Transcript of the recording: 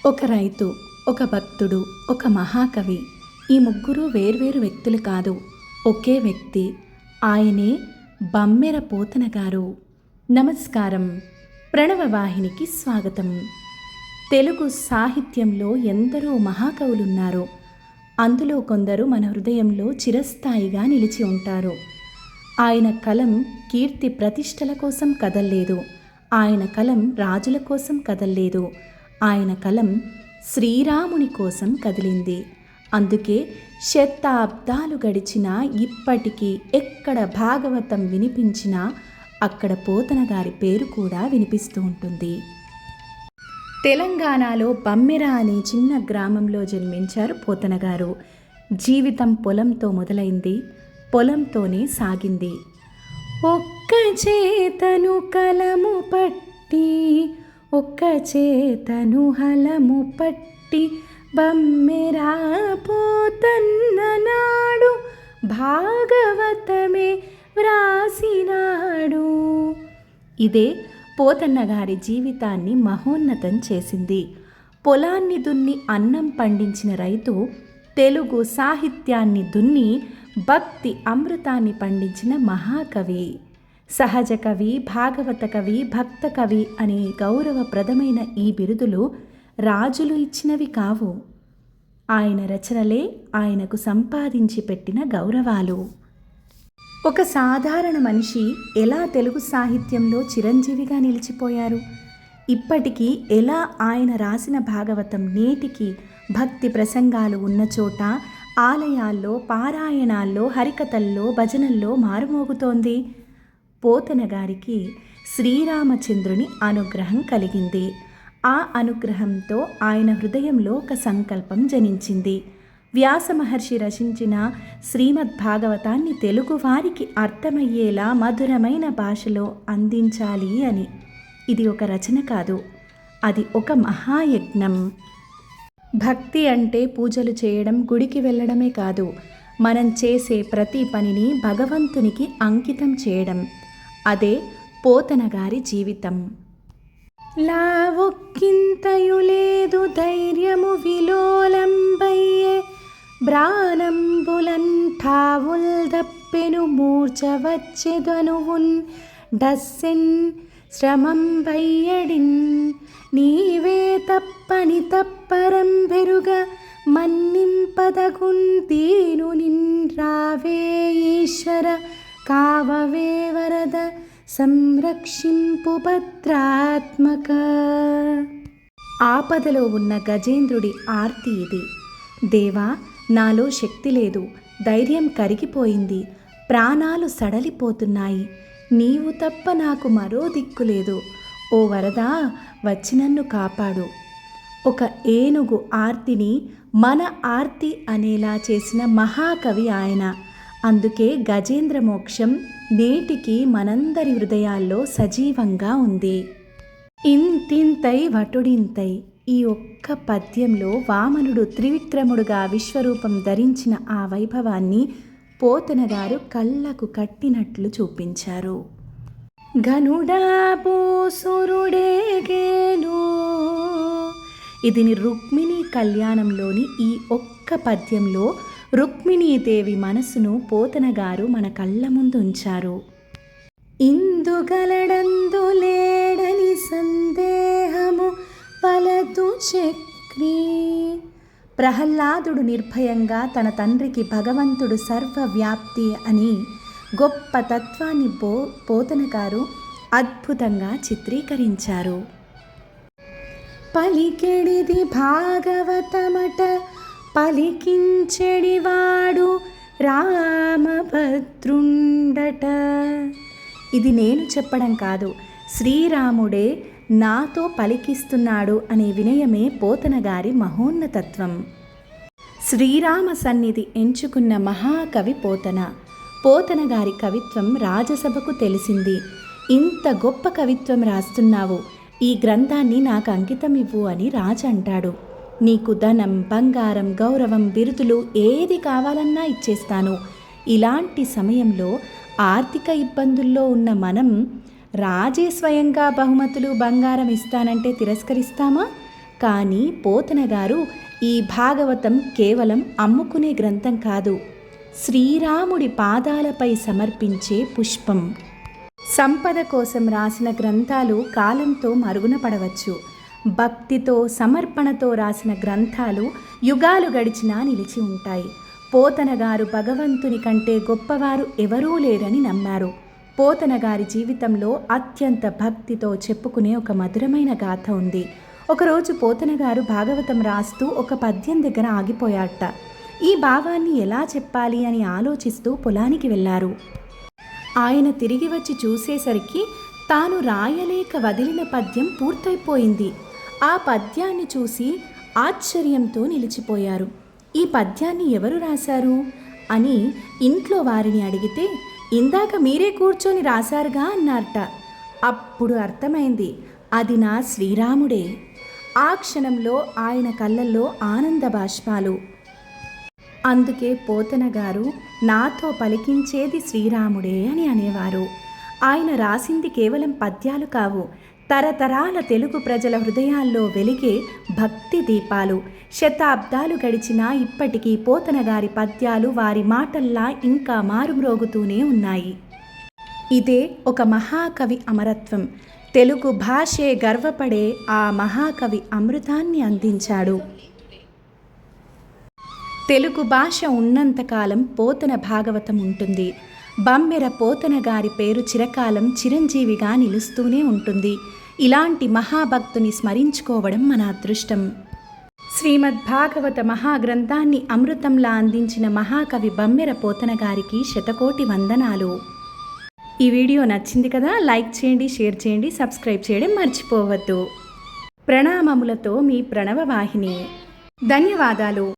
ఒక రైతు, ఒక భక్తుడు, ఒక మహాకవి, ఈ ముగ్గురు వేర్వేరు వ్యక్తులు కాదు, ఒకే వ్యక్తి. ఆయనే బమ్మెర పోతన గారు. నమస్కారం. ప్రణవవాహినికి స్వాగతం. తెలుగు సాహిత్యంలో ఎందరో మహాకవులున్నారు. అందులో కొందరు మన హృదయంలో చిరస్థాయిగా నిలిచి ఉంటారు. ఆయన కలం కీర్తి ప్రతిష్టల కోసం కదల్లేదు. ఆయన కలం రాజుల కోసం కదల్లేదు. ఆయన కలం శ్రీరాముని కోసం కదిలింది. అందుకే శతాబ్దాలు గడిచినా ఇప్పటికీ ఎక్కడ భాగవతం వినిపించినా అక్కడ పోతన గారి పేరు కూడా వినిపిస్తూ ఉంటుంది. తెలంగాణలో బమ్మెర అనే చిన్న గ్రామంలో జన్మించారు పోతన గారు. జీవితం పొలంతో మొదలైంది, పొలంతోనే సాగింది. ఒక్క చేతను కలము పట్టి, ఒక్క చేతను హలము పట్టి, బమ్మెరా పోతన్న నాడు భాగవతమే వ్రాసినాడు. ఇదే పోతన్న గారి జీవితాన్ని మహోన్నతం చేసింది. పొలాన్ని దున్ని అన్నం పండించిన రైతు తెలుగు సాహిత్యాన్ని దున్ని భక్తి అమృతాన్ని పండించిన మహాకవి. సహజ కవి, భాగవత కవి, భక్త కవి అనే గౌరవప్రదమైన ఈ బిరుదులు రాజులు ఇచ్చినవి కావు. ఆయన రచనలే ఆయనకు సంపాదించి పెట్టిన గౌరవాలు. ఒక సాధారణ మనిషి ఎలా తెలుగు సాహిత్యంలో చిరంజీవిగా నిలిచిపోయారు? ఇప్పటికీ ఎలా ఆయన రాసిన భాగవతం నేటికి భక్తి ప్రసంగాలు ఉన్న చోట, ఆలయాల్లో, పారాయణాల్లో, హరికథల్లో, భజనల్లో మారుమోగుతోంది? పోతన గారికి శ్రీరామచంద్రుని అనుగ్రహం కలిగింది. ఆ అనుగ్రహంతో ఆయన హృదయంలో ఒక సంకల్పం జనించింది. వ్యాస మహర్షి రచించిన శ్రీమద్భాగవతాన్ని తెలుగువారికి అర్థమయ్యేలా మధురమైన భాషలో అందించాలి అని. ఇది ఒక రచన కాదు, అది ఒక మహాయజ్ఞం. భక్తి అంటే పూజలు చేయడం, గుడికి వెళ్ళడమే కాదు, మనం చేసే ప్రతి పనిని భగవంతునికి అంకితం చేయడం. అదే పోతన గారి జీవితం. లావొక్కింతయు లేదు ధైర్యము విలోలంబయ్యే, బ్రానంబులంఠావుల్ దప్పెను మూర్ఛ వచ్చెదనువున్ డస్సెన్ శ్రమం వయ్యడిన్. నీవే తప్పని తప్పరం బెరుగ మన్నింపదగున్ తీను నిన్ రావే ఈశ్వర కావవే వరద సంరక్షింపు భద్రాత్మక. ఆపదలో ఉన్న గజేంద్రుడి ఆర్తి ఇది. దేవా, నాలో శక్తి లేదు, ధైర్యం కరిగిపోయింది, ప్రాణాలు సడలిపోతున్నాయి, నీవు తప్ప నాకు మరో దిక్కు లేదు. ఓ వరదా, వచ్చి నన్ను కాపాడు. ఒక ఏనుగు ఆర్తిని మన ఆర్తి అనేలా చేసిన మహాకవి ఆయన. అందుకే గజేంద్ర మోక్షం నేటికి మనందరి హృదయాల్లో సజీవంగా ఉంది. ఇంతింతై వటుడింతై, ఈ ఒక్క పద్యంలో వామనుడు త్రివిక్రముడుగా విశ్వరూపం ధరించిన ఆ వైభవాన్ని పోతన గారు కళ్ళకు కట్టినట్లు చూపించారు. ఘనుడా బోసురుడేగేను, ఇది రుక్మిణీ కళ్యాణంలోని ఈ ఒక్క పద్యంలో రుక్మిణీదేవి మనసును పోతన గారు మన కళ్ళ ముందు ఉంచారు. ఇందుగలడందు లేడని సందేహము వలదు చక్రీ. ప్రహ్లాదుడు నిర్భయంగా తన తండ్రికి భగవంతుడు సర్వవ్యాప్తి అని గొప్ప తత్వాన్ని పోతన గారు అద్భుతంగా చిత్రీకరించారు. పలికెడిది భాగవతమట, పలికించెడివాడు రామభద్రుండట. ఇది నేను చెప్పడం కాదు, శ్రీరాముడే నాతో పలికిస్తున్నాడు అనే వినయమే పోతన గారి మహోన్నతత్వం. శ్రీరామ సన్నిధి ఎంచుకున్న మహాకవి పోతన. పోతన గారి కవిత్వం రాజసభకు తెలిసింది. ఇంత గొప్ప కవిత్వం రాస్తున్నావు, ఈ గ్రంథాన్ని నాకు అంకితం ఇవ్వు అని రాజు అంటాడు. నీకు ధనం, బంగారం, గౌరవం, బిరుదులు ఏది కావాలన్నా ఇచ్చేస్తాను. ఇలాంటి సమయంలో ఆర్థిక ఇబ్బందుల్లో ఉన్న మనం రాజే స్వయంగా బహుమతులు, బంగారం ఇస్తానంటే తిరస్కరిస్తామా? కానీ పోతన గారు ఈ భాగవతం కేవలం అమ్ముకునే గ్రంథం కాదు, శ్రీరాముడి పాదాలపై సమర్పించే పుష్పం. సంపద కోసం రాసిన గ్రంథాలు కాలంతో మరుగున పడవచ్చు. భక్తితో సమర్పణతో రాసిన గ్రంథాలు యుగాలు గడిచినా నిలిచి ఉంటాయి. పోతన గారు భగవంతుని కంటే గొప్పవారు ఎవరూ లేరని నమ్మారు. పోతన గారి జీవితంలో అత్యంత భక్తితో చెప్పుకునే ఒక మధురమైన గాథ ఉంది. ఒకరోజు పోతన గారు భాగవతం రాస్తూ ఒక పద్యం దగ్గర ఆగిపోయాట. ఈ భావాన్ని ఎలా చెప్పాలి అని ఆలోచిస్తూ పొలానికి వెళ్ళారు. ఆయన తిరిగి వచ్చి చూసేసరికి తాను రాయలేక వదిలిన పద్యం పూర్తయిపోయింది. ఆ పద్యాన్ని చూసి ఆశ్చర్యంతో నిలిచిపోయారు. ఈ పద్యాన్ని ఎవరు రాశారు అని ఇంట్లో వారిని అడిగితే, ఇందాక మీరే కూర్చొని రాశారుగా అన్నారట. అప్పుడు అర్థమైంది, అది నా శ్రీరాముడే. ఆ క్షణంలో ఆయన కళ్ళల్లో ఆనంద బాష్పాలు. అందుకే పోతన గారు నాతో పలికించేది శ్రీరాముడే అని అనేవారు. ఆయన రాసింది కేవలం పద్యాలు కావు, తరతరాల తెలుగు ప్రజల హృదయాల్లో వెలిగే భక్తి దీపాలు. శతాబ్దాలు గడిచినా ఇప్పటికీ పోతన గారి పద్యాలు వారి మాటల్లా ఇంకా మారుమ్రోగుతూనే ఉన్నాయి. ఇదే ఒక మహాకవి అమరత్వం. తెలుగు భాషే గర్వపడే ఆ మహాకవి అమృతాన్ని అందించాడు. తెలుగు భాష ఉన్నంతకాలం పోతన భాగవతం ఉంటుంది. బమ్మెర పోతన గారి పేరు చిరకాలం చిరంజీవిగా నిలుస్తూనే ఉంటుంది. ఇలాంటి మహాభక్తుని స్మరించుకోవడం మన అదృష్టం. శ్రీమద్భాగవత మహాగ్రంథాన్ని అమృతంలా అందించిన మహాకవి బమ్మెర పోతన గారికి శతకోటి వందనాలు. ఈ వీడియో నచ్చింది కదా, లైక్ చేయండి, షేర్ చేయండి, సబ్స్క్రైబ్ చేయడం మర్చిపోవద్దు. ప్రణామములతో మీ ప్రణవ వాహిని. ధన్యవాదాలు.